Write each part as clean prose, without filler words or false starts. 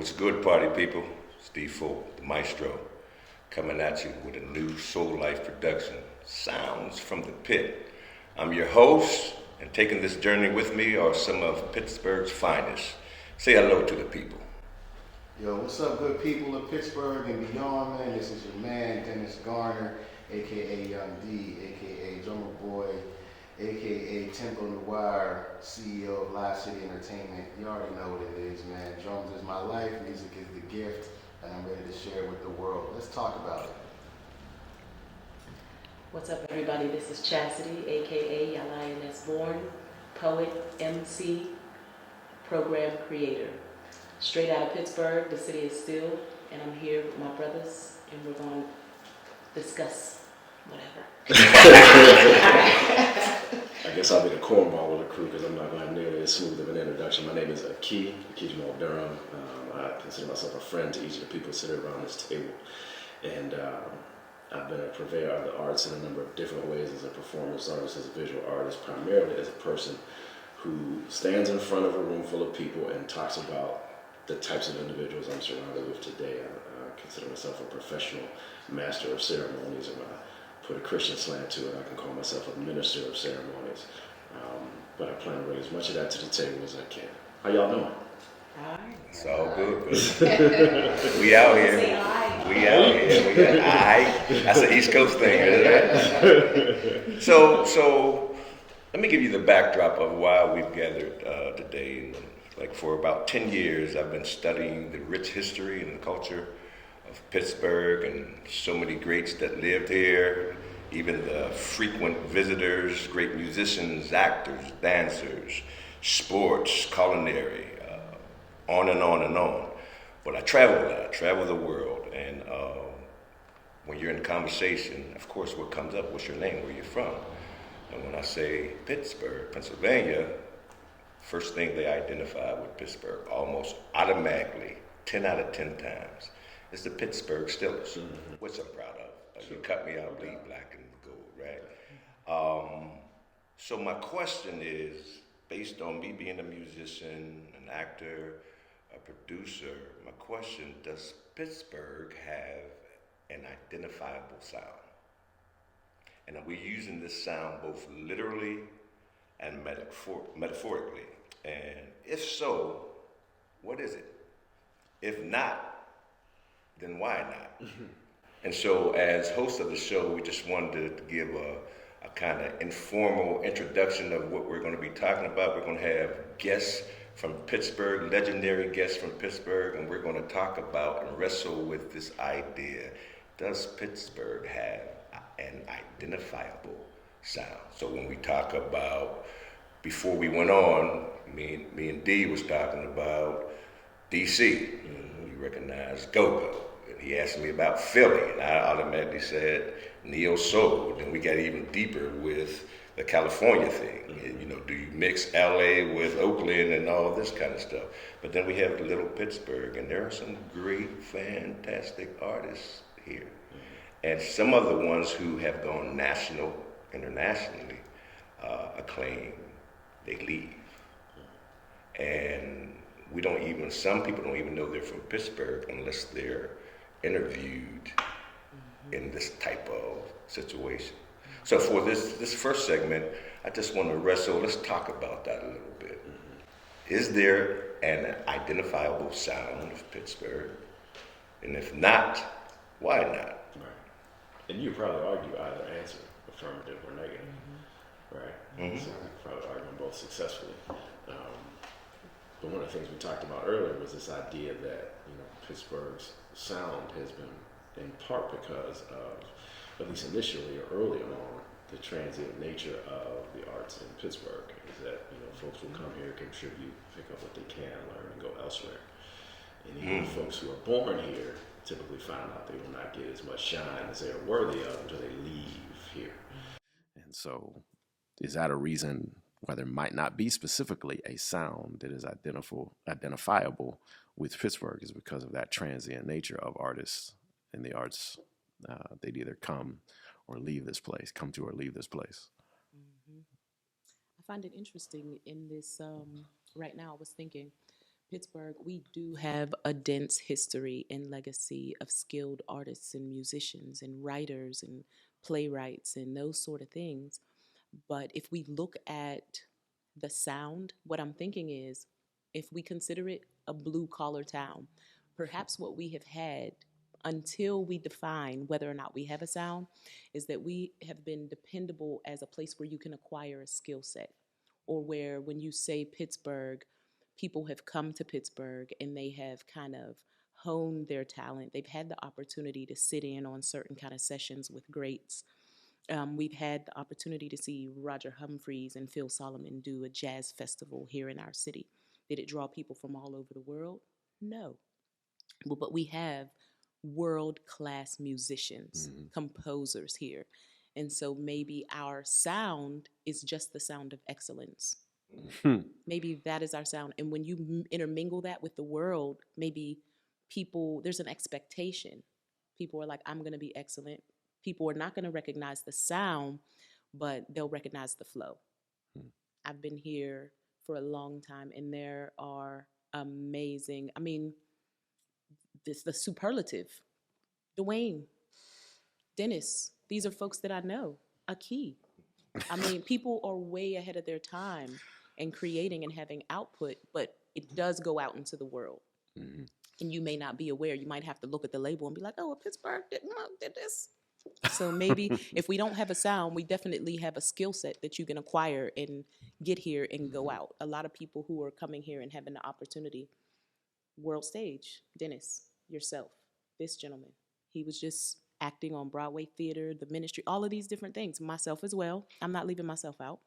What's good, party people? Steve Folk, the maestro, coming at you with a new Soul Life production, Sounds from the Pit. I'm your host, and taking this journey with me are some of Pittsburgh's finest. Say hello to the people. Yo, what's up, good people of Pittsburgh and beyond, man? This is your man, Dennis Garner, aka Young D, aka Drummer Boy, aka Tempo Noir, CEO of Live City Entertainment. You already know what it is, man. Drums is my life, music is the gift, and I'm ready to share it with the world. Let's talk about it. What's up, everybody? This is Chastity, aka Lioness Born, poet, MC, program creator. Straight out of Pittsburgh, the city is still, and I'm here with my brothers, and we're going to discuss whatever. I guess I'll be the cornball with the crew because I'm not going to have nearly as smooth of an introduction. My name is Key Jamal Durham. I consider myself a friend to each of the people sitting around this table. And I've been a purveyor of the arts in a number of different ways, as a performance artist, as a visual artist, primarily as a person who stands in front of a room full of people and talks about the types of individuals I'm surrounded with today. I consider myself a professional master of ceremonies, and when I put a Christian slant to it, I can call myself a minister of ceremonies. But I plan to bring as much of that to the table as I can. How y'all doing? It's all good, bro. We out here. We out here. That's an East Coast thing, right? So let me give you the backdrop of why we've gathered today. Like for about 10 years, I've been studying the rich history and culture of Pittsburgh and so many greats that lived here, even the frequent visitors, great musicians, actors, dancers, sports, culinary, on and on and on. But I travel a lot, I travel the world, and when you're in conversation, of course, what comes up, what's your name, where you're from? And when I say Pittsburgh, Pennsylvania, first thing they identify with Pittsburgh, almost automatically, 10 out of 10 times, is the Pittsburgh Steelers, which I'm proud of. You cut me out, bleed black and gold, right? So my question is, based on me being a musician, an actor, a producer, my question, does Pittsburgh have an identifiable sound? And are we using this sound both literally and metaphorically? And if so, what is it? If not, then why not? And so as host of the show, we just wanted to give a kind of informal introduction of what we're going to be talking about. We're going to have guests from Pittsburgh, legendary guests from Pittsburgh, and we're going to talk about and wrestle with this idea. Does Pittsburgh have an identifiable sound? So when we talk about, before we went on, me and D was talking about DC. We recognize go-go. And he asked me about Philly, and I automatically said neo-soul. Then we got even deeper with the California thing. And, do you mix LA with Oakland and all this kind of stuff? But then we have little Pittsburgh, and there are some great, fantastic artists here. And some of the ones who have gone internationally, acclaimed, they leave. And some people don't even know they're from Pittsburgh unless they're interviewed in this type of situation. So for this first segment, I just want to let's talk about that a little bit. Is there an identifiable sound of Pittsburgh? And if not, why not? Right. And you probably argue either answer, affirmative or negative, right? So you probably argue them both successfully. But one of the things we talked about earlier was this idea that Pittsburgh's sound has been in part because of, at least initially or early on, the transient nature of the arts in Pittsburgh. Is that folks will come here, contribute, pick up what they can, learn, and go elsewhere. And even folks who are born here typically find out they will not get as much shine as they are worthy of until they leave here. And so, is that a reason why there might not be specifically a sound that is identifiable with Pittsburgh, is because of that transient nature of artists in the arts. They'd either come or leave this place, come to or leave this place. I find it interesting in this, right now I was thinking, Pittsburgh, we do have a dense history and legacy of skilled artists and musicians and writers and playwrights and those sort of things. But if we look at the sound, what I'm thinking is if we consider it a blue collar town, perhaps what we have had until we define whether or not we have a sound is that we have been dependable as a place where you can acquire a skill set, or where when you say Pittsburgh, people have come to Pittsburgh and they have kind of honed their talent. They've had the opportunity to sit in on certain kind of sessions with greats. We've had the opportunity to see Roger Humphreys and Phil Solomon do a jazz festival here in our city. Did it draw people from all over the world? No. Well, but we have world-class musicians, composers here. And so maybe our sound is just the sound of excellence. Maybe that is our sound. And when you intermingle that with the world, maybe people, there's an expectation. People are like, I'm going to be excellent. People are not going to recognize the sound, but they'll recognize the flow. I've been here for a long time, and there are amazing, I mean, the superlative, Dwayne, Dennis, these are folks that I know, a key. I mean, people are way ahead of their time in creating and having output, but it does go out into the world. And you may not be aware. You might have to look at the label and be like, oh, well, Pittsburgh did this. So maybe if we don't have a sound, we definitely have a skill set that you can acquire and get here and go out. A lot of people who are coming here and having the opportunity, world stage, Dennis, yourself, this gentleman, he was just acting on Broadway theater, the ministry, all of these different things, myself as well. I'm not leaving myself out,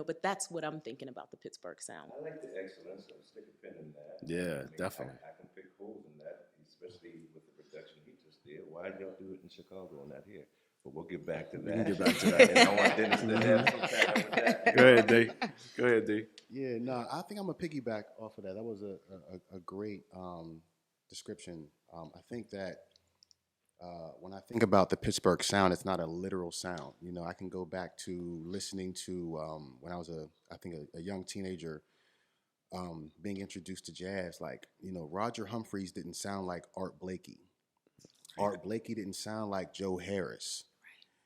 but that's what I'm thinking about the Pittsburgh sound. I like the excellence. So stick a pin in that. Yeah, definitely. I can pick holes in that, especially with the production he just did. Why y'all do it in Chicago and not here? But we'll get back to that. We can get back to that. And I want Dennis to have some time with that. Go ahead, D. Go ahead, D. Yeah, no, I think I'm gonna piggyback off of that. That was a great description. I think that when I think about the Pittsburgh sound, it's not a literal sound. I can go back to listening to when I was a young teenager, being introduced to jazz. Like, Roger Humphreys didn't sound like Art Blakey. Art Blakey didn't sound like Joe Harris.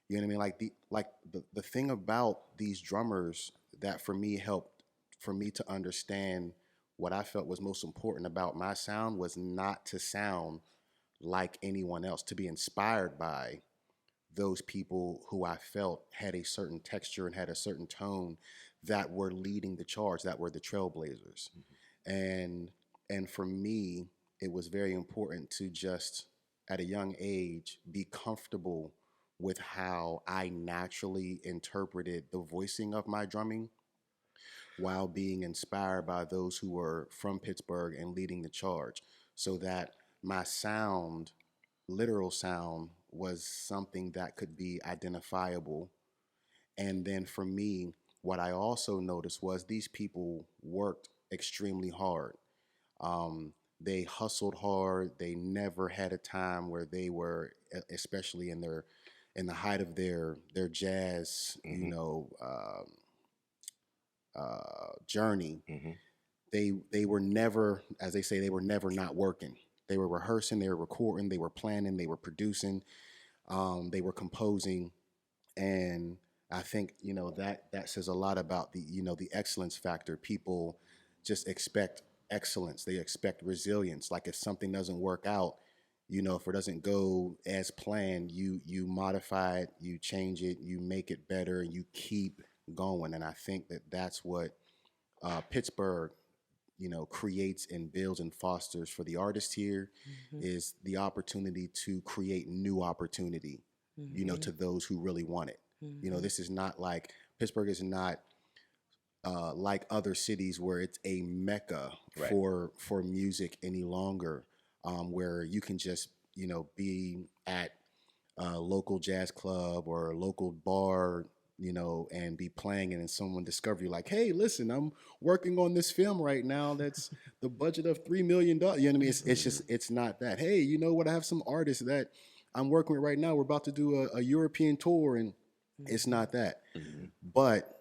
You know what I mean? Like the thing about these drummers that for me helped for me to understand what I felt was most important about my sound was not to sound like anyone else, to be inspired by those people who I felt had a certain texture and had a certain tone that were leading the charge, that were the trailblazers. And for me, it was very important to just, at a young age, be comfortable with how I naturally interpreted the voicing of my drumming while being inspired by those who were from Pittsburgh and leading the charge, so that my sound, literal sound, was something that could be identifiable. And then for me, what I also noticed was these people worked extremely hard. They hustled hard. They never had a time where they were, especially in the height of their jazz, journey. They were never, as they say, they were never not working. They were rehearsing, they were recording, they were planning, they were producing, they were composing, and I think that says a lot about the excellence factor. People just expect excellence. They expect resilience. Like if something doesn't work out, if it doesn't go as planned, you modify it, you change it, you make it better, and you keep going. And I think that's what Pittsburgh, creates and builds and fosters for the artist here, is the opportunity to create new opportunity, to those who really want it. This is not like, Pittsburgh is not like other cities where it's a mecca for music any longer, where you can just, be at a local jazz club or a local bar, and be playing, and then someone discover you like, hey, listen, I'm working on this film right now that's the budget of $3 million. You know what I mean? It's not that. Hey, you know what? I have some artists that I'm working with right now. We're about to do a European tour, and it's not that. But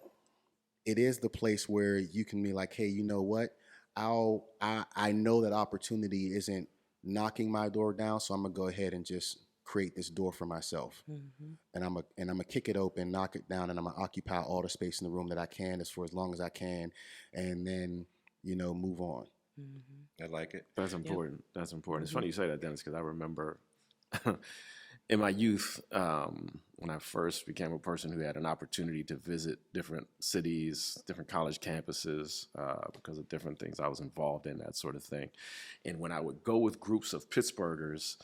it is the place where you can be like, hey, you know what? I know that opportunity isn't knocking my door down, so I'm gonna go ahead and just create this door for myself. And I'm gonna kick it open, knock it down, and I'm gonna occupy all the space in the room that I can for as long as I can, and then move on. I like it. That's important. That's important. It's funny you say that, Dennis, because I remember in my youth, when I first became a person who had an opportunity to visit different cities, different college campuses, because of different things I was involved in, that sort of thing. And when I would go with groups of Pittsburghers,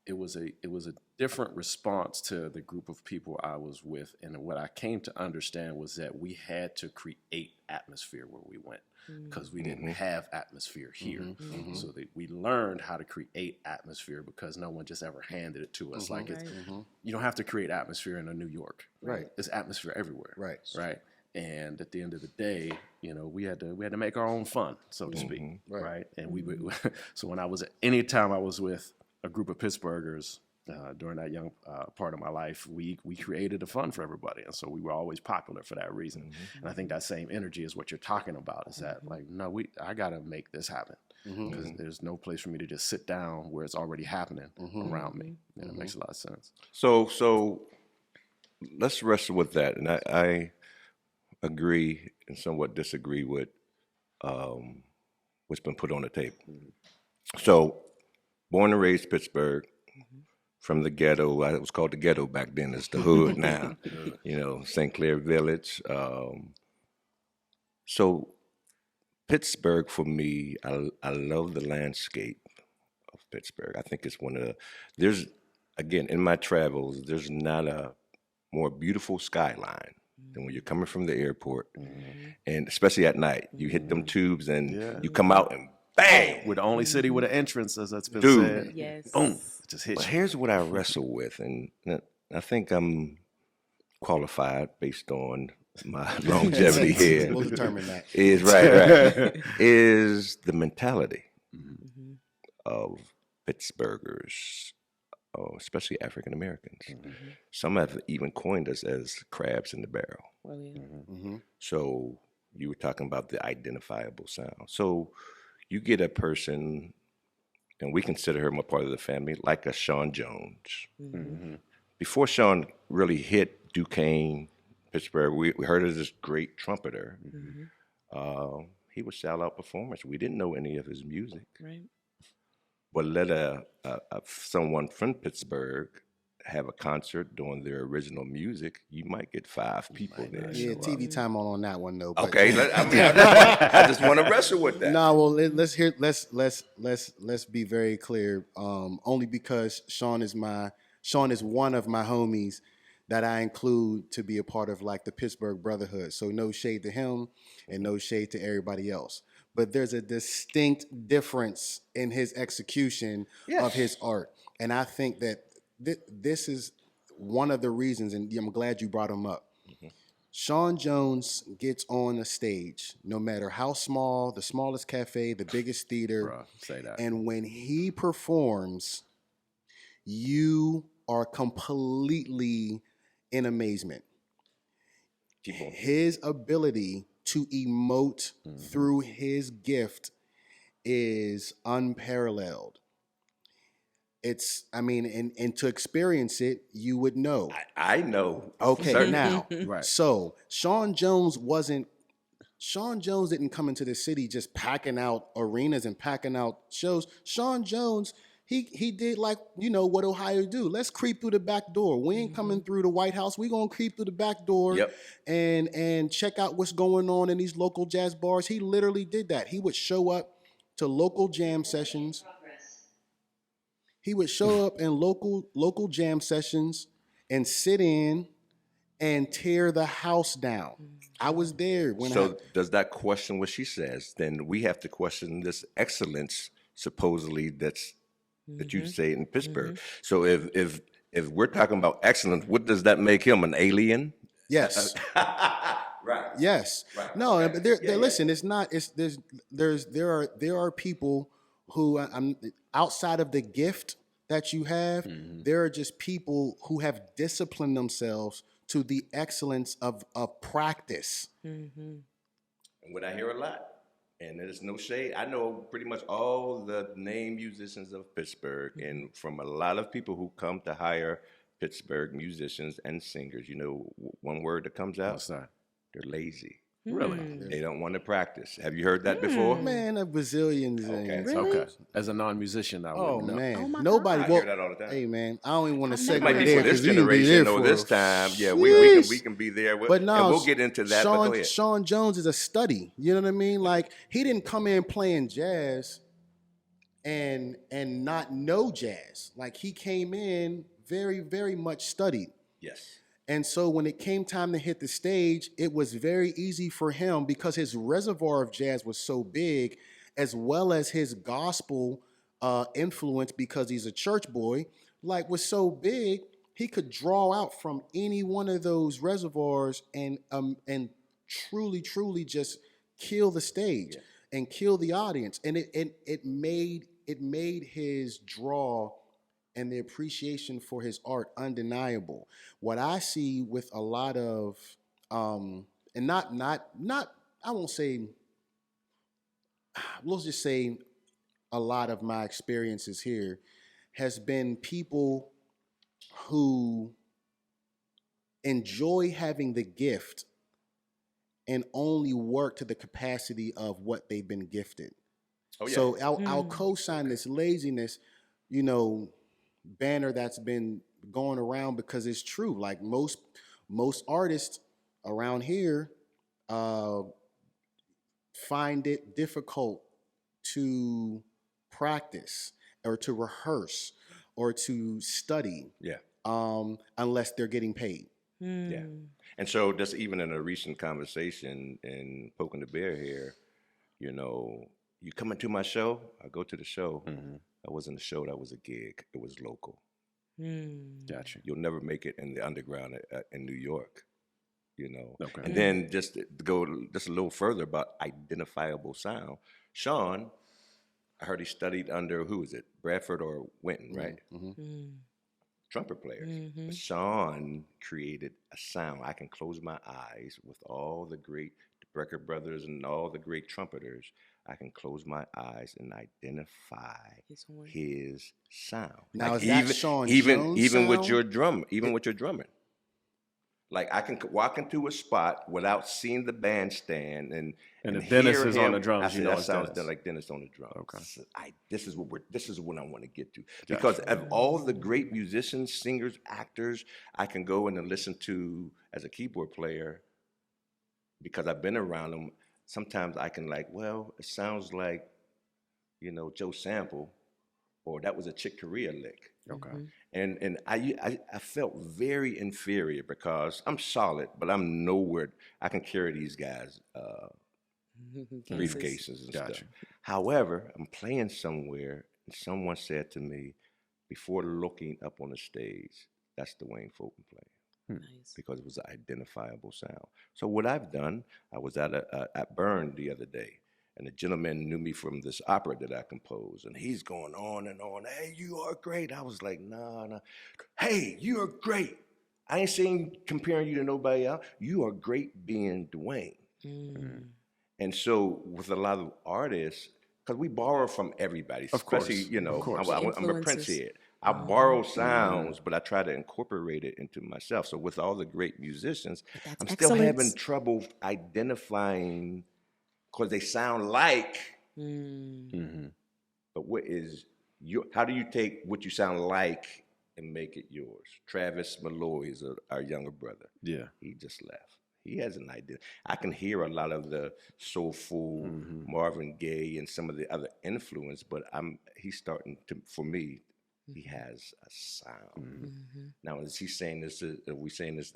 it was a different response to the group of people I was with. And what I came to understand was that we had to create atmosphere where we went, because we didn't have atmosphere here. So that we learned how to create atmosphere because no one just ever handed it to us. Like you don't have to create atmosphere in New York. Right. It's atmosphere everywhere. Right. Right. And at the end of the day, we had to make our own fun, so to speak. Right. And we would, so when anytime I was with a group of Pittsburghers during that young part of my life, we created a fun for everybody, and so we were always popular for that reason. And I think that same energy is what you're talking about. Is that like, no, I gotta make this happen, because there's no place for me to just sit down where it's already happening around me. And it makes a lot of sense. So let's wrestle with that, and I agree and somewhat disagree with what's been put on the table. So, born and raised Pittsburgh, from the ghetto. It was called the ghetto back then. It's the hood now. St. Clair Village. So Pittsburgh, for me, I love the landscape of Pittsburgh. I think it's there's, again, in my travels, there's not a more beautiful skyline than when you're coming from the airport. And especially at night, you hit them tubes and you come out and bang! We're the only city with an entrance, as that's been Dude. said. Yes. Boom. It just hits But you. here's what I wrestle with, and I think I'm qualified based on my longevity here. We'll determine that. Is right. Is the mentality of Pittsburghers, especially African Americans. Some have even coined us as crabs in the barrel. Well, yeah. So you were talking about the identifiable sound. So you get a person, and we consider him a part of the family, like a Sean Jones. Before Sean really hit Duquesne, Pittsburgh, we heard of this great trumpeter. He would shout out performance. We didn't know any of his music. Right. But let someone from Pittsburgh have a concert doing their original music, you might get 5 people there. Yeah, TV time on that one though. But. Okay, I just want to wrestle with that. No, well, let's be very clear. Only because Sean is one of my homies that I include to be a part of like the Pittsburgh Brotherhood. So no shade to him and no shade to everybody else. But there's a distinct difference in his execution of his art, and I think that this is one of the reasons, and I'm glad you brought him up. Sean Jones gets on a stage, no matter how small, the smallest cafe, the biggest theater. Bruh, say that. And when he performs, you are completely in amazement. His ability to emote through his gift is unparalleled. And to experience it, you would know. I know. Okay, Certainly. now, Right. so Sean Jones didn't come into the city just packing out arenas and packing out shows. Sean Jones, he did like, what Ohio do. Let's creep through the back door. We ain't coming through the White House. We gonna creep through the back door and check out what's going on in these local jazz bars. He literally did that. He would show up to local jam sessions. He would show up in local jam sessions and sit in and tear the house down. I was there when does that question what she says? Then we have to question this excellence supposedly that you say in Pittsburgh. So if we're talking about excellence, what does that make him, an alien? Yes. Right. Yes. Right. No, but listen, it's not. There are people who outside of the gift that you have, there are just people who have disciplined themselves to the excellence of practice. And what I hear a lot And there's no shade. I know pretty much all the name musicians of Pittsburgh, and from a lot of people who come to hire Pittsburgh musicians and singers, you know, one word that comes out, What's that? they're lazy. Really? They don't want to practice. Have you heard that before? Man, of Brazilians. Okay. And Really? Okay. As a non-musician, I Oh wouldn't know. man, Oh, my nobody. I Well, hear that all the time. hey man, I don't even want to I've segue never Might be there for this because you can be there generation or for this time. Yeah, we Sheesh. can be there. But no, and we'll get into that. But go ahead. Sean Jones is a study. You know what I mean? Like he didn't come in playing jazz and not know jazz. Like he came in very much studied. Yes. And so when it came time to hit the stage, it was very easy for him because his reservoir of jazz was so big, as well as his gospel influence because he's a church boy, like was so big, he could draw out from any one of those reservoirs and truly just kill the stage and kill the audience. And it made his draw and the appreciation for his art undeniable. What I see with a lot of, and not, I won't say, let's just say a lot of my experiences here has been people who enjoy having the gift and only work to the capacity of what they've been gifted. Oh, yeah. So I'll co-sign this laziness, you know, banner that's been going around because it's true. Like most artists around here find it difficult to practice or to rehearse or to study unless they're getting paid. Yeah. And so just even in a recent conversation in Poking the Bear here, you know, you come into my show, I go to the show. That wasn't a show, that was a gig. It was local. Gotcha. You'll never make it in the underground in New York, you know. Okay. And then just to go just a little further about identifiable sound. Sean, I heard he studied under, who is it? Bradford or Winton, right? Trumpet players. But Sean created a sound. I can close my eyes with all the great Brecker brothers and all the great trumpeters. I can close my eyes and identify his sound. Now like is that even, Sean even Jones even with sound? your drum, even with your drumming. Like I can walk into a spot without seeing the bandstand and if Dennis hear is him, on the drums, I say, you know that it's sounds Dennis. like Dennis on the drums. Okay. So this is what I want to get to because of all the great musicians, singers, actors, I can go in and listen to as a keyboard player because I've been around them. Sometimes I can like, well, it sounds like, you know, Joe Sample, or that was a Chick Corea lick. Okay. And I felt very inferior because I'm solid, but I'm nowhere. I can carry these guys briefcases and Gotcha. stuff. However, I'm playing somewhere, and someone said to me, before looking up on the stage, that's the Wayne Fulton playing. Nice. Because it was an identifiable sound. So what I've done, I was at Bern the other day, and the gentleman knew me from this opera that I composed, and he's going on and on. Hey, you are great. I was like, nah. Hey, you are great. I ain't saying comparing you to nobody else. You are great being Dwayne. And so with a lot of artists, because we borrow from everybody, Of course, especially, you know, of course. I'm a Prince Influences. head. I borrow sounds, but I try to incorporate it into myself. So with all the great musicians, That's I'm still having excellence. trouble identifying because they sound like. But what is your? How do you take what you sound like and make it yours? Travis Malloy is our younger brother. Yeah. He just left. He has an idea. I can hear a lot of the soulful Marvin Gaye and some of the other influence, but he's starting to, for me, he has a sound. Now, is he saying this? Are we saying this?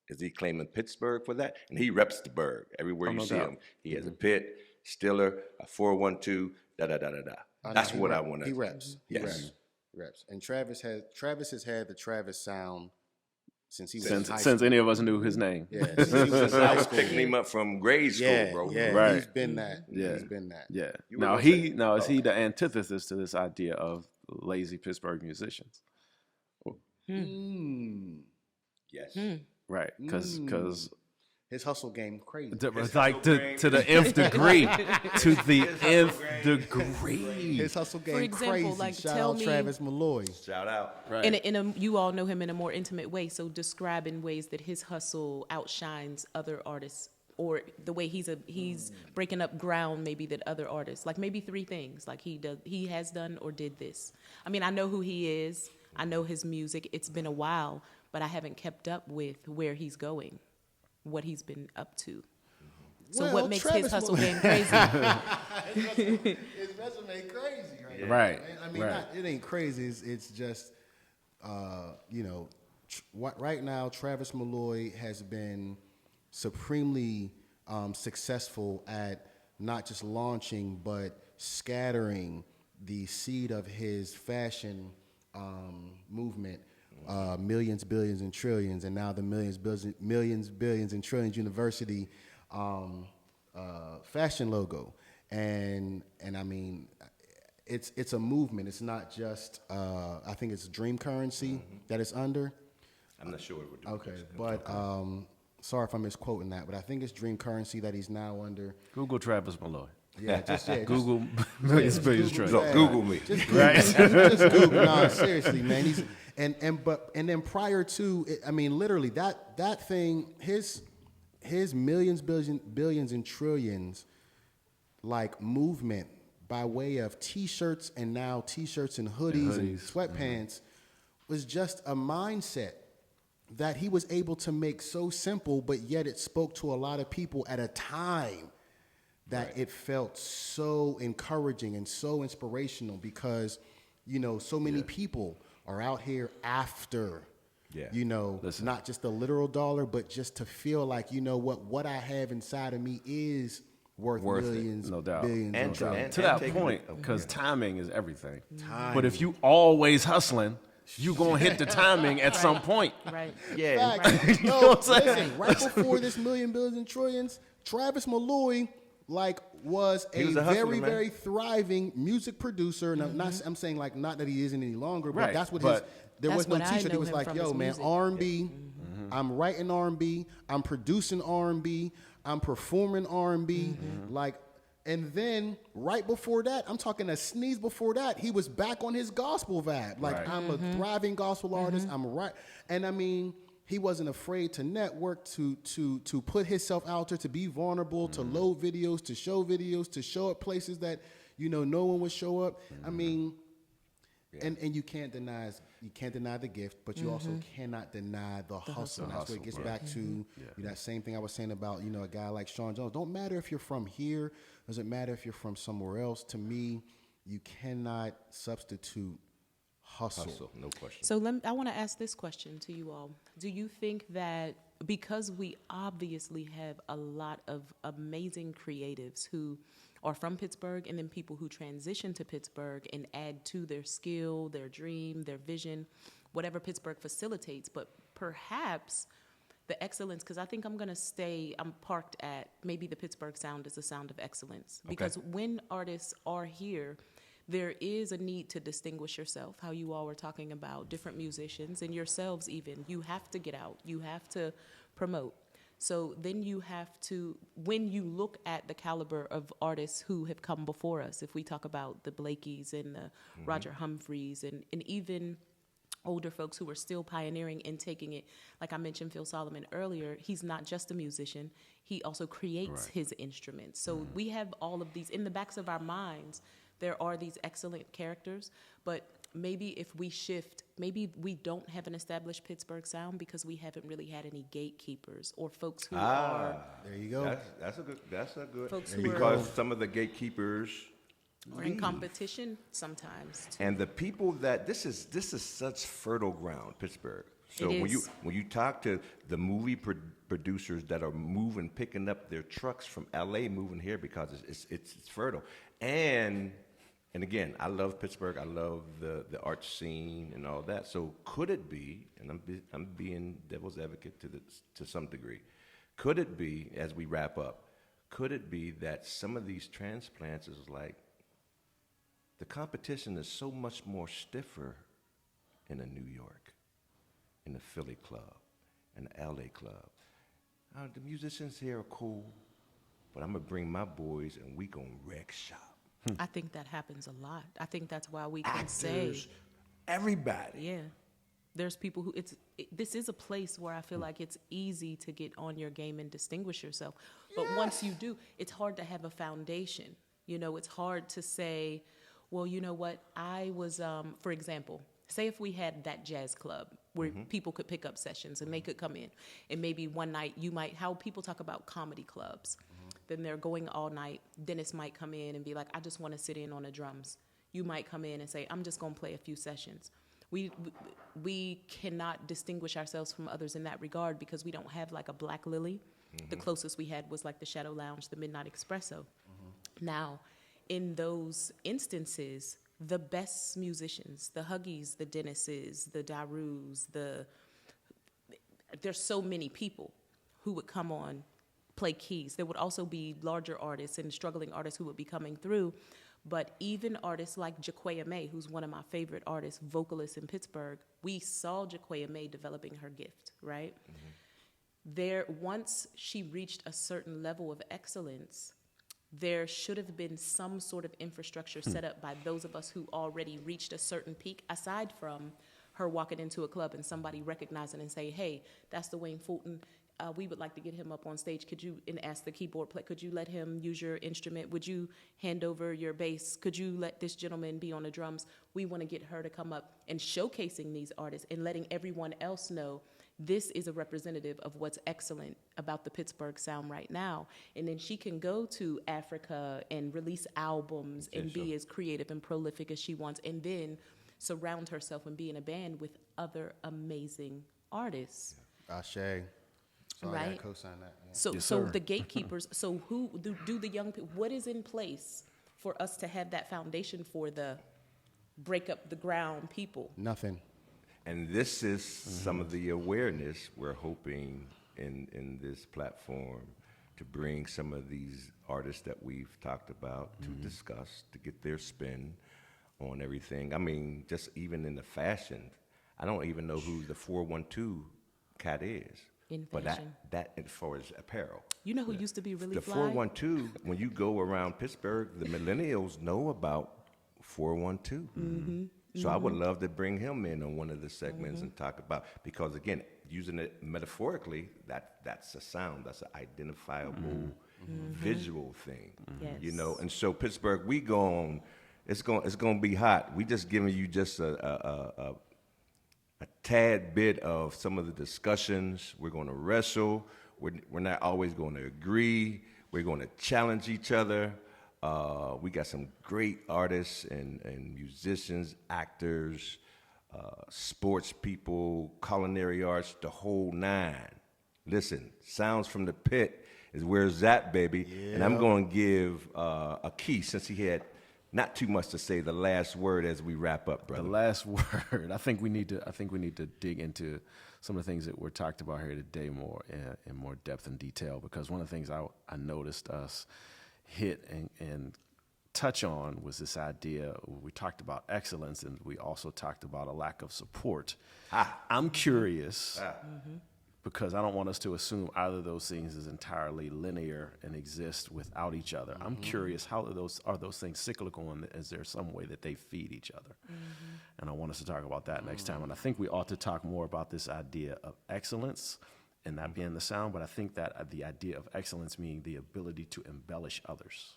Is he claiming Pittsburgh for that? And he reps the Burgh everywhere you no see doubt. him. He has a pit, Stiller, a 412, da da da da da. That's what I want to. He reps. Yes. He reps. And Travis has had the Travis sound since he was Since in high since school. any of us knew his name. Yeah, since he was in I high was school. picking him up from grade school, Yeah, bro. yeah, Right. he's been that. Yeah. He's been that. Yeah. You were Now gonna is say- he the antithesis to this idea of lazy Pittsburgh musicians? Mm. Yes. Right. Because His hustle game crazy. It's like to the nth degree. To the nth degree. His hustle game For example, crazy. like, Shout tell out me- Travis Malloy. Shout out. Right. You all know him in a more intimate way, so describe in ways that his hustle outshines other artists, or the way he's breaking up ground maybe that other artists, like maybe 3 things like he has done or did this. I mean, I know who he is, I know his music, it's been a while, but I haven't kept up with where he's going, what he's been up to. So Well, what makes Travis his hustle Malloy- game crazy? His resume crazy, right? Right. I mean, it ain't crazy. It's just, right now, Travis Malloy has been supremely successful at not just launching, but scattering the seed of his fashion movement, millions, billions, and trillions, and now the millions, billions, and trillions university fashion logo. And I mean, it's a movement. It's not just, I think it's Dream Currency that it's under. I'm not sure what we're doing. Okay, but sorry if I'm misquoting that, but I think it's Dream Currency that he's now under. Google Travis Malloy. Yeah, just Google millions, billions, Google trillions. that. Google me. Just Google. No, seriously, man. He's and then prior to, I mean, literally that thing, his millions, billions, and trillions, like movement by way of T-shirts and now T-shirts and hoodies and sweatpants was just a mindset that he was able to make so simple, but yet it spoke to a lot of people at a time that it felt so encouraging and so inspirational because, so many people are out here after, not just the literal dollar, but just to feel like, what I have inside of me is worth millions, no doubt. billions, And no to- doubt. and- To that taking point, it- because timing is everything. Timing. But if you always hustling, you gonna hit the timing at some point. Right. Yeah. Fact. know No, what I'm saying? listen, right before this million, billions, and trillions, Travis Malloy, was He a was a hustler, very, man. very thriving music producer. And I'm saying not that he isn't any longer, but Right, that's what but there was That's no what I T-shirt. He know was him like, from, yo, his man, music. R&B. I'm writing R&B. I'm producing R&B. I'm performing R&B. And then right before that, I'm talking a sneeze before that, he was back on his gospel vibe. Right. I'm a thriving gospel artist. I'm right. And I mean, he wasn't afraid to network, to put himself out there, to be vulnerable, to load videos, to show up places that, no one would show up. I mean, and you can't deny the gift, but you also cannot deny the hustle. And that's where it gets back to that same thing I was saying about, a guy like Sean Jones. Don't matter if you're from here, doesn't matter if you're from somewhere else. To me, you cannot substitute hustle. No question. So I want to ask this question to you all. Do you think that because we obviously have a lot of amazing creatives who are from Pittsburgh and then people who transition to Pittsburgh and add to their skill, their dream, their vision, whatever Pittsburgh facilitates, but perhaps the excellence, because I think I'm parked at maybe the Pittsburgh sound is a sound of excellence. Because when artists are here, there is a need to distinguish yourself, how you all were talking about different musicians and yourselves even. You have to get out. You have to promote. So then you have to, when you look at the caliber of artists who have come before us, if we talk about the Blakeys and the Roger Humphreys and even older folks who are still pioneering and taking it, like I mentioned Phil Solomon earlier, he's not just a musician, he also creates his instruments. So we have all of these in the backs of our minds. There are these excellent characters, but maybe if we shift, maybe we don't have an established Pittsburgh sound because we haven't really had any gatekeepers or folks who are There you go. That's a good. Folks who Because some of the gatekeepers or in competition sometimes too. and the people that this is such fertile ground, Pittsburgh. So It when is. you talk to the movie producers that are picking up their trucks from LA, moving here because it's fertile. And again, I love Pittsburgh. I love the art scene and all that. So could it be? And I'm being devil's advocate to some degree. Could it be, as we wrap up, could it be that some of these transplants is like the competition is so much more stiffer in a New York, in the Philly club, in the LA club, The musicians here are cool, but I'm gonna bring my boys and we gonna wreck shop. I think that happens a lot. I think that's why we can say, Actors, everybody. yeah, there's people who this is a place where I feel like it's easy to get on your game and distinguish yourself. But once you do, it's hard to have a foundation. You know, it's hard to say, well, you know what, I was, for example, say if we had that jazz club where people could pick up sessions and they could come in, and maybe one night how people talk about comedy clubs, then they're going all night. Dennis might come in and be like, I just want to sit in on the drums. You might come in and say, I'm just going to play a few sessions. We cannot distinguish ourselves from others in that regard because we don't have like a Black Lily. The closest we had was like the Shadow Lounge, the Midnight Espresso. Now, in those instances, the best musicians, the Huggies, the Dennises, the Darus, there's so many people who would come on, play keys. There would also be larger artists and struggling artists who would be coming through. But even artists like Jaquia May, who's one of my favorite artists, vocalists in Pittsburgh, we saw Jaquia May developing her gift, right? Once she reached a certain level of excellence, there should have been some sort of infrastructure set up by those of us who already reached a certain peak, aside from her walking into a club and somebody recognizing and say, hey, that's the Wayne Fulton. We would like to get him up on stage. Could you, and ask the keyboard player, could you let him use your instrument? Would you hand over your bass? Could you let this gentleman be on the drums? We want to get her to come up and showcasing these artists and letting everyone else know this is a representative of what's excellent about the Pittsburgh sound right now. And then she can go to Africa and release albums and be as creative and prolific as she wants, and then surround herself and be in a band with other amazing artists. Ashe. So I Right. gotta co-sign that. Yeah. So, Yes, so sir. the gatekeepers. So, who do the young people? What is in place for us to have that foundation for the break up the ground people? Nothing. And this is some of the awareness we're hoping in this platform to bring some of these artists that we've talked about to discuss, to get their spin on everything. I mean, just even in the fashion, I don't even know who the 412 cat is. In But fashion. that as far as apparel. You know who used to be really The fly? 412, when you go around Pittsburgh, the millennials know about 412. So I would love to bring him in on one of the segments and talk about, because again, using it metaphorically, that's a sound, that's an identifiable visual thing. You know, and so Pittsburgh, we go on, it's going to be hot. We just giving you just a tad bit of some of the discussions. We're going to wrestle. We're not always going to agree. We're going to challenge each other. We got some great artists and musicians, actors, sports people, culinary arts, the whole nine. Listen, Sounds from the Pit is where it's at, baby. Yeah. And I'm going to give a key, since he had not too much to say, the last word as we wrap up, brother. The last word. I think we need to dig into some of the things that were talked about here today more in more depth and detail, because one of the things I noticed us hit and touch on was this idea. We talked about excellence, and we also talked about a lack of support. I'm curious, because I don't want us to assume either of those things is entirely linear and exist without each other. I'm curious, how are those things cyclical, and is there some way that they feed each other? And I want us to talk about that next time. And I think we ought to talk more about this idea of excellence and that being the sound, but I think that the idea of excellence meaning the ability to embellish others,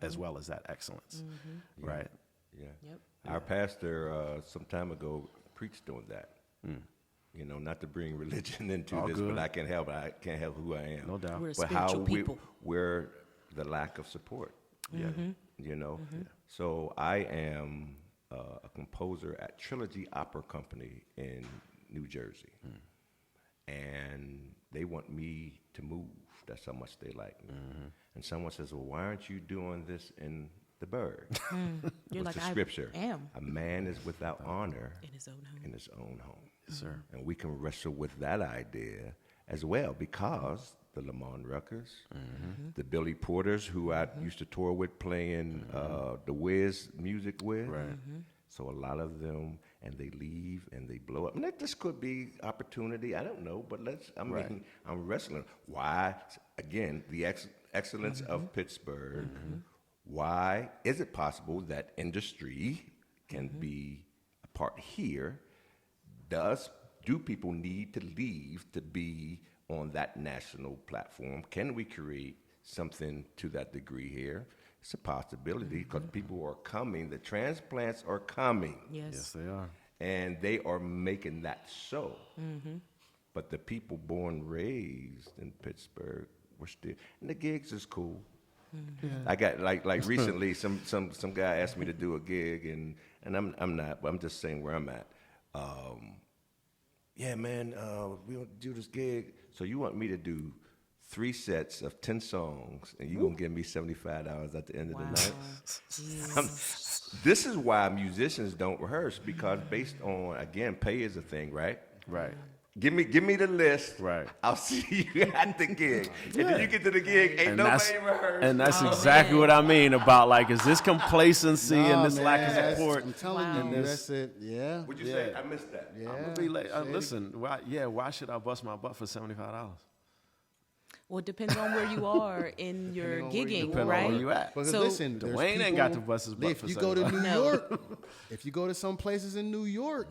as well as that excellence, right? Yeah. Yep. Our pastor some time ago preached on that. You know, not to bring religion into All this, good. but I can't help who I am. No doubt. We're a But how spiritual people. we're the lack of support. You know, so I am a composer at Trilogy Opera Company in New Jersey, and they want me to move. That's how much they like me. And someone says, "Well, why aren't you doing this in the Burg?" You're What's like, the scripture? I am A man is without honor in his own home. in his own home. Yes, sir. And we can wrestle with that idea as well, because the Lamont Ruckers, the Billy Porters, who I used to tour with, playing the Wiz music with. Right. So a lot of them, and they leave and they blow up. And this could be opportunity. I don't know, but I'm wrestling. Why? Again, the excellence of Pittsburgh. Why is it possible that industry can be a part here? Do people need to leave to be on that national platform? Can we create something to that degree here? It's a possibility because people are coming. The transplants are coming. Yes, they are. And they are making that so. But the people born, raised in Pittsburgh, were still, and the gigs is cool. Yeah. I got like recently, some guy asked me to do a gig, and I'm not, but I'm just saying where I'm at. Yeah, man, we want to do this gig. So you want me to do 3 sets of 10 songs, and you're going to give me $75 at the end of the night? This is why musicians don't rehearse, because based on, again, pay is a thing, right? Right. Give me the list. Right. I'll see you at the gig. And then you get to the gig, ain't nobody rehearsed. And that's exactly what I mean about, like, is this complacency and this lack of support? I'm telling you, that's it. Yeah. What'd you say? I missed that. Yeah. I'm gonna be like, listen, why should I bust my butt for $75? Well, it depends on where you are in your gigging, Depending right? on where you at. Because So- listen, there's Dwayne ain't people- got to bust his butt if for you go to New No. York, if you go to some places in New York,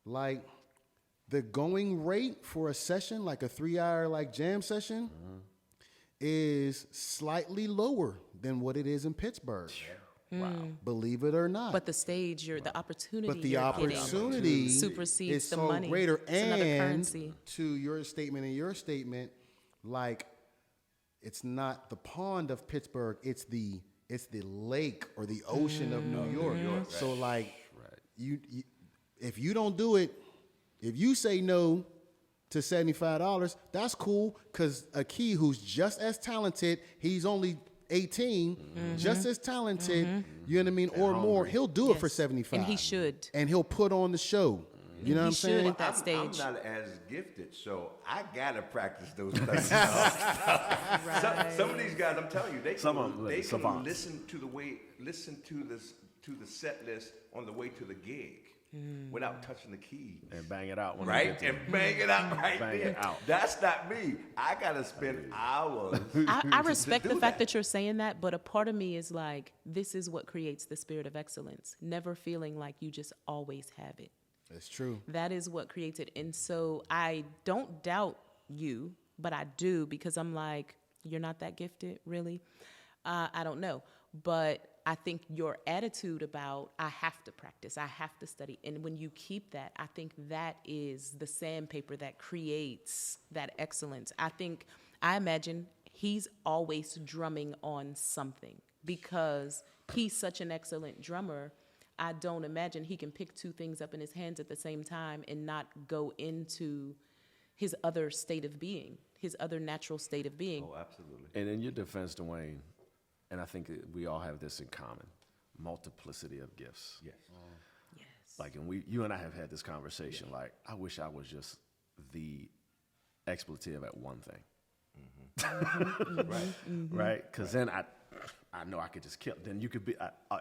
like the going rate for a session, like a 3-hour like jam session, is slightly lower than what it is in Pittsburgh. Wow. Believe it or not. But the stage, the opportunity, But the you're opportunity getting supersedes is the so money. greater. It's another And currency. to your statement, like it's not the pond of Pittsburgh, it's the lake or the ocean of New York. So like you if you don't do it, if you say no to $75, that's cool, because a key who's just as talented, he's only 18, just as talented, you know what I mean, or more, he'll do it for Yes. 75. And he should. And he'll put on the show. You know what I'm he should saying? at that stage. I'm not as gifted, so I gotta practice those things. Some of these guys, I'm telling you, they Some of them, can savants. listen to the set list on the way to the gig without touching the keys. And bang it out when I Right? get to And bang it out right Bang there. it out. That's not me. I gotta spend hours. I respect to the do fact that you're saying that, but a part of me is like, this is what creates the spirit of excellence. Never feeling like you just always have it. That's true. That is what creates it. And so I don't doubt you, but I do, because I'm like, you're not that gifted, really? I don't know. But I think your attitude about, I have to practice, I have to study. And when you keep that, I think that is the sandpaper that creates that excellence. I imagine he's always drumming on something, because he's such an excellent drummer. I don't imagine he can pick 2 things up in his hands at the same time and not go into his other state of being, his other natural state of being. Oh, absolutely. And in your defense, Dwayne, and I think that we all have this in common, multiplicity of gifts. Yes. Yes. Like, and you and I have had this conversation, like, I wish I was just the expletive at one thing. Right? Because then I know I could just kill. Then you could be,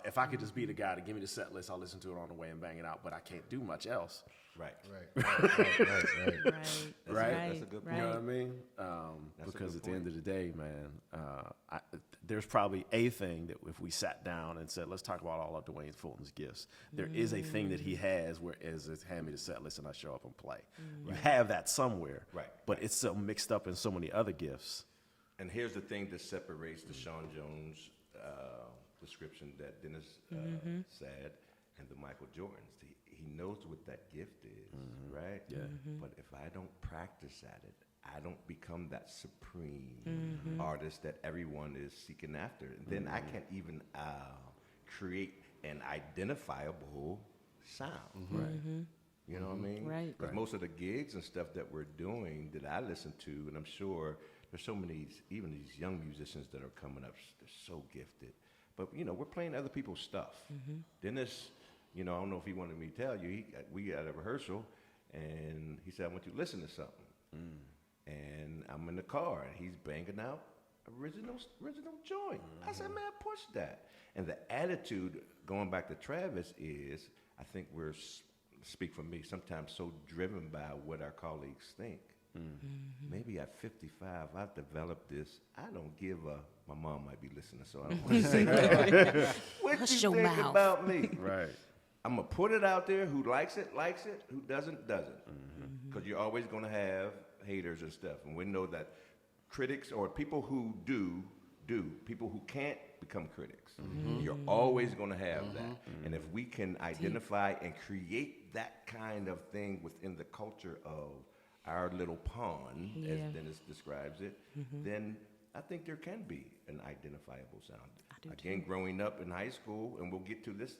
if I could just be the guy to give me the set list, I'll listen to it on the way and bang it out, but I can't do much else. Right. Right. That's a good point. You know what I mean? Because at the end of the day, man, there's probably a thing that if we sat down and said, let's talk about all of Dwayne Fulton's gifts, there is a thing that he has, whereas it's hand me the set list and I show up and play. You have that somewhere, Right. but it's so mixed up in so many other gifts. And here's the thing that separates the Sean Jones description that Dennis said and the Michael Jordans. He knows what that gift is, right? Yeah. But if I don't practice at it, I don't become that supreme artist that everyone is seeking after. And then I can't even create an identifiable sound. Right. You know what I mean? Right. Because most of the gigs and stuff that we're doing that I listen to, and I'm sure there's so many, even these young musicians that are coming up, they're so gifted. But, you know, we're playing other people's stuff. Dennis, you know, I don't know if he wanted me to tell you, we had a rehearsal, and he said, I want you to listen to something. And I'm in the car, and he's banging out original joint. I said, man, push that. And the attitude, going back to Travis, is I think we're speak for me, sometimes so driven by what our colleagues think. Maybe at 55, I've developed this. I don't give a. My mom might be listening, so I don't want to say that. What Hush you your think mouth. about me? Right. I'm gonna put it out there. Who likes it, likes it. Who doesn't, doesn't. Because you're always gonna have haters and stuff, and we know that critics or people who do. People who can't become critics. You're always gonna have that. And if we can identify and create that kind of thing within the culture of our little pond, as Dennis describes it, then I think there can be an identifiable sound. Again, growing up in high school, and we'll get to this,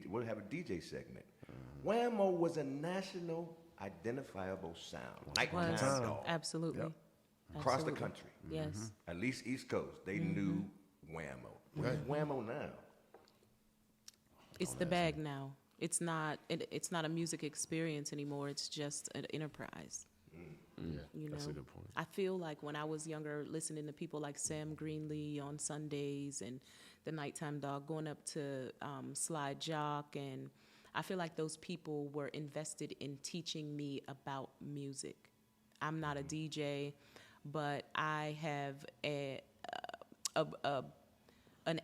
we'll have a DJ segment. Whammo was a national identifiable sound. Nighttime dog. Absolutely. Yep. Across the Absolutely. country. Yes. At least East Coast, they knew Whammo. Where's Whammo now? It's the bag now. It's not a music experience anymore. It's just an enterprise. You know, That's a good point. I feel like when I was younger, listening to people like Sam Greenlee on Sundays and the Nighttime Dog, going up to Slide Jock, and I feel like those people were invested in teaching me about music. I'm not a DJ, but I have an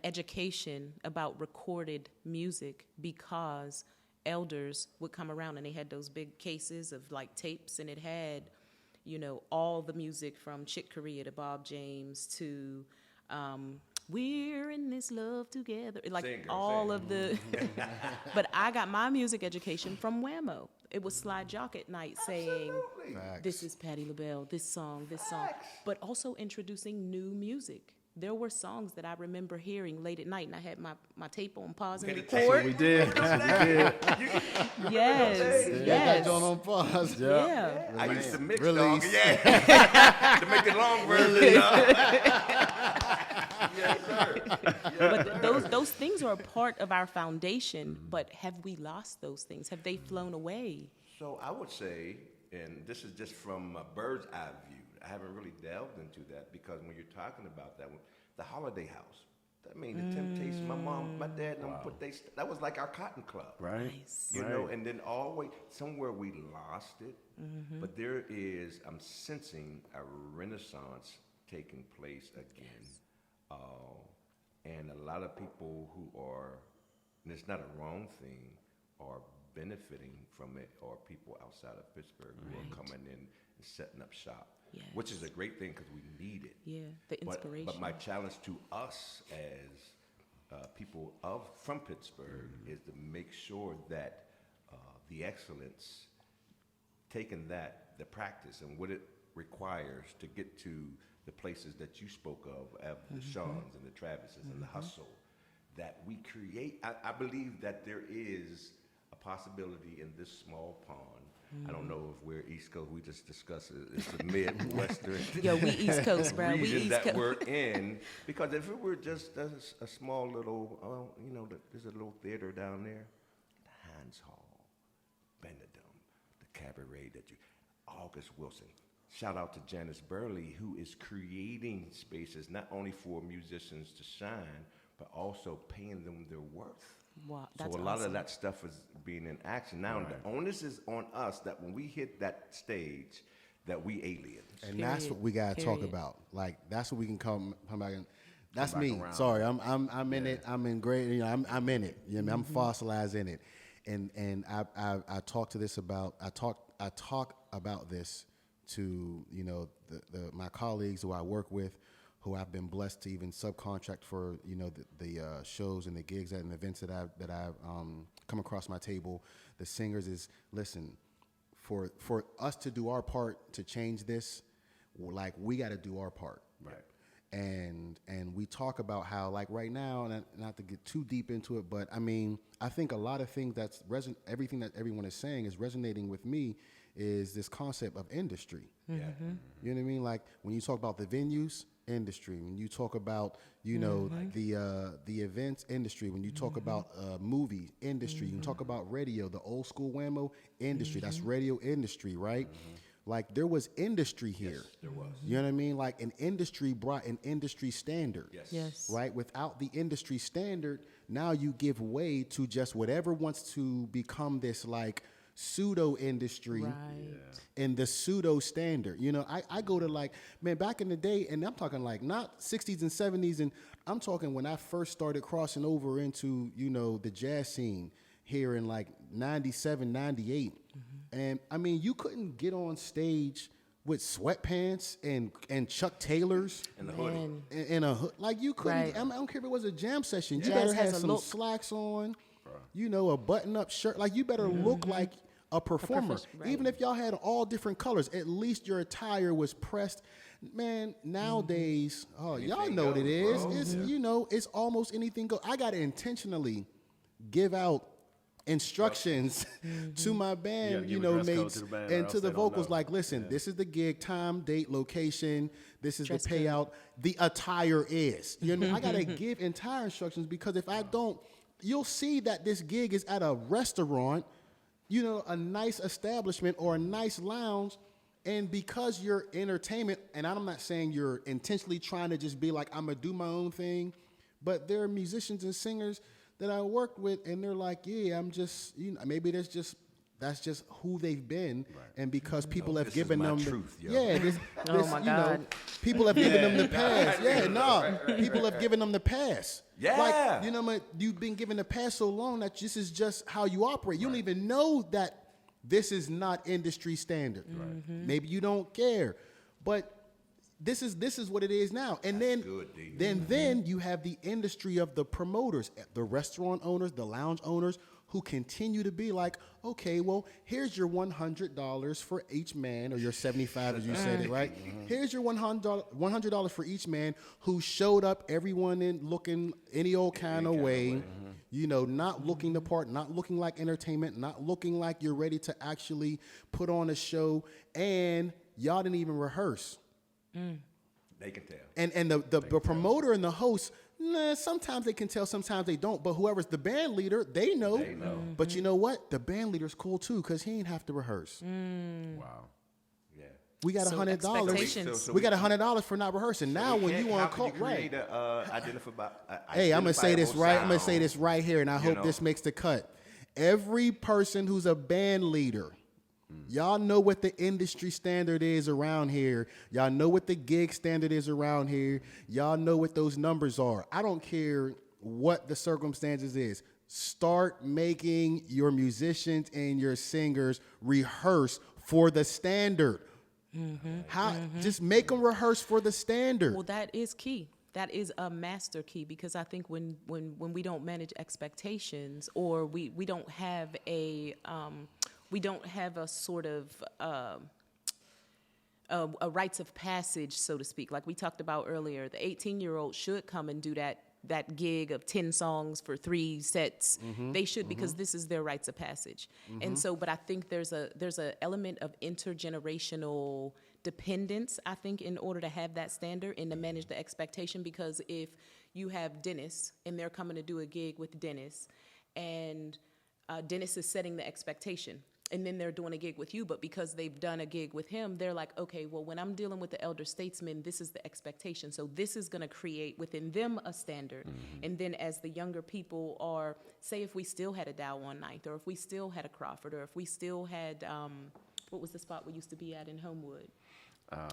education about recorded music because elders would come around and they had those big cases of like tapes, and it had, you know, all the music from Chick Corea to Bob James to We're in This Love Together, like all of the. But I got my music education from Whammo. It was Slide Jock at night saying, "This is Patti LaBelle, this song," but also introducing new music. There were songs that I remember hearing late at night, and I had my tape on pause and record. We did. Yes, That yes. joint on pause. Yeah. I used to mix Release. dog. Yeah. To make the long version. Yes, sir. But those things are a part of our foundation, but have we lost those things? Have they flown away? So I would say, and this is just from a bird's eye view, I haven't really delved into that because when you're talking about that, the Holiday House, I mean, the Temptations, my mom, my dad, and them that was like our cotton club. Right. Nice. You know, and then always, somewhere we lost it, but there is, I'm sensing a renaissance taking place again. And a lot of people who are, and it's not a wrong thing, are benefiting from it, or people outside of Pittsburgh who are coming in and setting up shop, which is a great thing because we need it. Yeah, the inspiration. But my challenge to us as people from Pittsburgh is to make sure that the excellence, taking the practice and what it requires to get to the places that you spoke of the Seans and the Travises and the hustle, that we create. I believe that there is a possibility in this small pond. I don't know if we're East Coast. We just discussed it. It's a Midwestern Yo, we East Coast, bro. We region East that Coast. we're in. Because if it were just a small little, you know, there's a little theater down there, the Hines Hall, Benedum, the Cabaret August Wilson. Shout out to Janice Burley, who is creating spaces not only for musicians to shine, but also paying them their worth. Wow, So that's a lot awesome. of that stuff is being in action. Now, the onus is on us that when we hit that stage, that we aliens. And that's what we gotta talk Period. about. Like that's what we can come back and. That's back me. around. Sorry, I'm in it. I'm in great. You know, I'm in it. You know, I'm fossilized in it. And I talk to this about. I talk about this to, you know, my colleagues who I work with, who I've been blessed to even subcontract for, you know, the shows and the gigs and events that I've come across my table. The singers is, listen, for us to do our part to change this, like we got to do our part. Right. And we talk about how, like right now, and not to get too deep into it, but I mean, I think a lot of things everything that everyone is saying is resonating with me, is this concept of industry. Yeah. You know what I mean? Like when you talk about the venues, industry. When you talk about, you know, the events industry. When you talk about movie industry. You can talk about radio, the old school Whammo industry. That's radio industry, right? Like there was industry here. Yes, there was. You know what I mean? Like an industry brought an industry standard. Yes. Yes. Right? Without the industry standard, now you give way to just whatever wants to become this like pseudo industry and the pseudo standard. You know, I go to like, man, back in the day, and I'm talking like not 60s and 70s, and I'm talking when I first started crossing over into, you know, the jazz scene here in like 97, 98. And I mean, you couldn't get on stage with sweatpants and Chuck Taylors And the hoodie. Man. and a hood. Like you couldn't, Right. I don't care if it was a jam session. You Jazz better has have a some look. slacks on, you know, a button-up shirt. Like you better look like a performer. right. Even if y'all had all different colors, at least your attire was pressed. Man, nowadays, oh, y'all Anything know what it is. goes, bro. It's you know, it's almost anything go. I gotta intentionally give out instructions to my gotta band, give you a know, dress code mates, to the band or and else to the they don't vocals. know. Like, listen, this is the gig, time, date, location. This is Dress the code. payout. The attire is. You know, I gotta give entire instructions because if I don't, you'll see that this gig is at a restaurant, you know, a nice establishment or a nice lounge. And because you're entertainment, and I'm not saying you're intentionally trying to just be like, I'm gonna do my own thing, but there are musicians and singers that I worked with, and they're like, yeah, I'm just, you know, maybe that's just who they've been, and because people have this given is my them, truth, yo. yeah, this, Oh my you know, God. people have given them the pass, people have given them the pass, Yeah. like, you know, man, you've been given the pass so long that this is just how you operate. You don't even know that this is not industry standard. Maybe you don't care, but this is what it is now. And then, good, D. then you have the industry of the promoters, the restaurant owners, the lounge owners, who continue to be like, okay, well, here's your $100 for each man, or your 75 as you said it, right? Here's your $100 for each man who showed up, everyone in looking any old kind of way, you know, not looking the part, not looking like entertainment, not looking like you're ready to actually put on a show, and y'all didn't even rehearse. They can tell. And the promoter and the host, nah, sometimes they can tell, sometimes they don't. But whoever's the band leader, they know. They know. But you know what? The band leader's cool too, because he ain't have to rehearse. Wow. Yeah. We got So $100. expectations. So We got $100 for not rehearsing. Now when you How on can you cult, right? create a Hey, I'm gonna say this identifiable right. I'm gonna say sound? this right here, and I hope know? this makes the cut. Every person who's a band leader, y'all know what the industry standard is around here. Y'all know what the gig standard is around here. Y'all know what those numbers are. I don't care what the circumstances is. Start making your musicians and your singers rehearse for the standard. Just make them rehearse for the standard. Well, that is key. That is a master key, because I think when we don't manage expectations, or we don't have a sort of a rites of passage, so to speak, like we talked about earlier, the 18-year-old should come and do that gig of 10 songs for 3 sets. They should, because this is their rites of passage. And so, but I think there's a element of intergenerational dependence, I think, in order to have that standard and to manage the expectation. Because if you have Dennis and they're coming to do a gig with Dennis, and Dennis is setting the expectation, and then they're doing a gig with you, but because they've done a gig with him, they're like, okay, well, when I'm dealing with the elder statesman, this is the expectation. So this is going to create within them a standard. And then as the younger people are, say if we still had a Dow One Ninth, or if we still had a Crawford, or if we still had, what was the spot we used to be at in Homewood?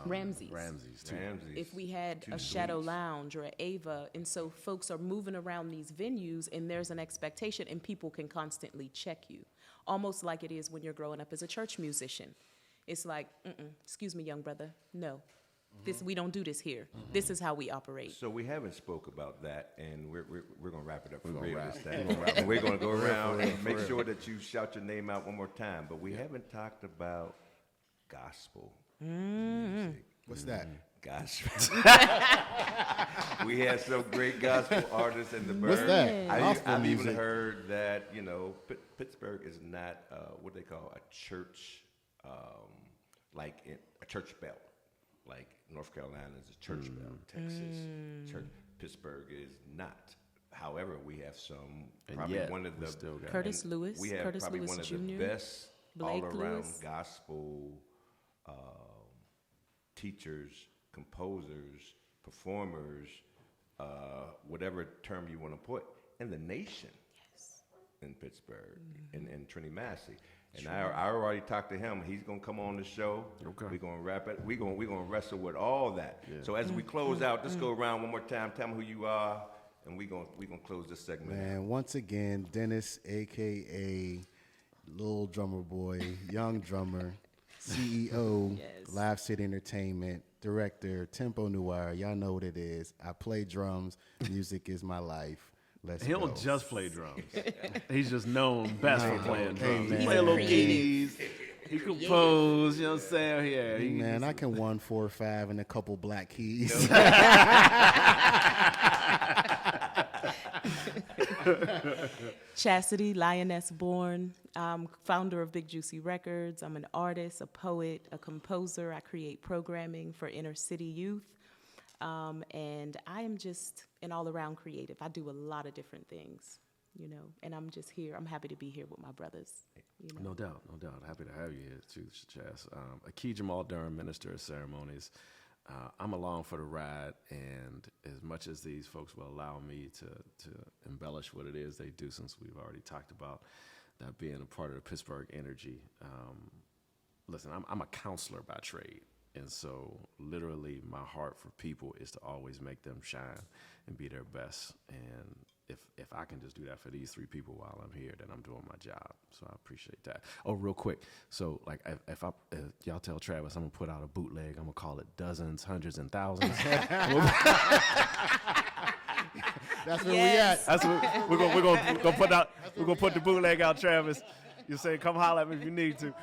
Ramsey's. Ramsey's too. Ramsey's. If we had Two a Shadow Suites. Lounge or an Ava, and so folks are moving around these venues, and there's an expectation, and people can constantly check you, almost like it is when you're growing up as a church musician. It's like, excuse me, young brother, no, this we don't do this here. This is how we operate. So we haven't spoke about that, and we're gonna wrap it up for real wrap this time. And we're gonna go around and make sure that you shout your name out one more time. But we haven't talked about gospel music. What's that? Gospel. We have some great gospel artists in the Burgh. What's that? Gospel I've even music. heard that, you know, Pittsburgh is not what they call a church, like a church belt. Like North Carolina is a church belt. Texas, Pittsburgh is not. However, we have some, And probably yet, one of we the still got Curtis Lewis, we have Curtis probably Lewis one of Jr., the best Blake all-around Lewis. gospel teachers, composers, performers, whatever term you want to put, in the nation. In Pittsburgh, in Trinity Massey. And I already talked to him. He's gonna come on the show. Okay. We're gonna wrap it. We're gonna wrestle with all that. Yeah. So as we close out, just go around one more time. Tell me who you are, and we're gonna close this segment. Man, once again, Dennis, aka Little Drummer Boy, Young Drummer, CEO, Yes. Live City Entertainment, Director, Tempo Noir. Y'all know what it is. I play drums. Music is my life. Let's He go. don't just play drums. He's just known best for playing drums. man. He play little Creative. keys. He compose. You know what I'm saying? Yeah. Hey, man, I can 1, 4, 5, and a couple black keys. Chastity, Lioness Born, founder of Big Juicy Records. I'm an artist, a poet, a composer. I create programming for inner city youth. And I am just an all-around creative. I do a lot of different things, you know, and I'm just here. I'm happy to be here with my brothers. You know. No doubt, no doubt. Happy to have you here too, Chaz. Akee Jamal Durham, Minister of Ceremonies. I'm along for the ride, and as much as these folks will allow me to embellish what it is they do, since we've already talked about that being a part of the Pittsburgh energy. Listen, I'm a counselor by trade, and so literally my heart for people is to always make them shine and be their best. And if I can just do that for these 3 people while I'm here, then I'm doing my job. So I appreciate that. Oh, real quick. So like if y'all tell Travis I'm gonna put out a bootleg, I'm gonna call it dozens, hundreds, and thousands. That's where Yes. That's what we're gonna put out. We're gonna put the bootleg out, Travis. You say come holler at me if you need to.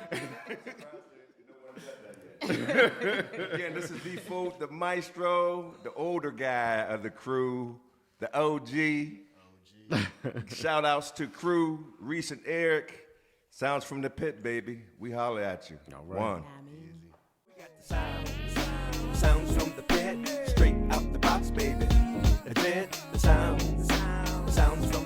Again, this is D-Food, the maestro, the older guy of the crew, the OG. Shout outs to crew, Reese and Eric. Sounds from the pit, baby. We holler at you. All right. One. Sounds from the pit, straight out the box, baby. That's it. The sounds from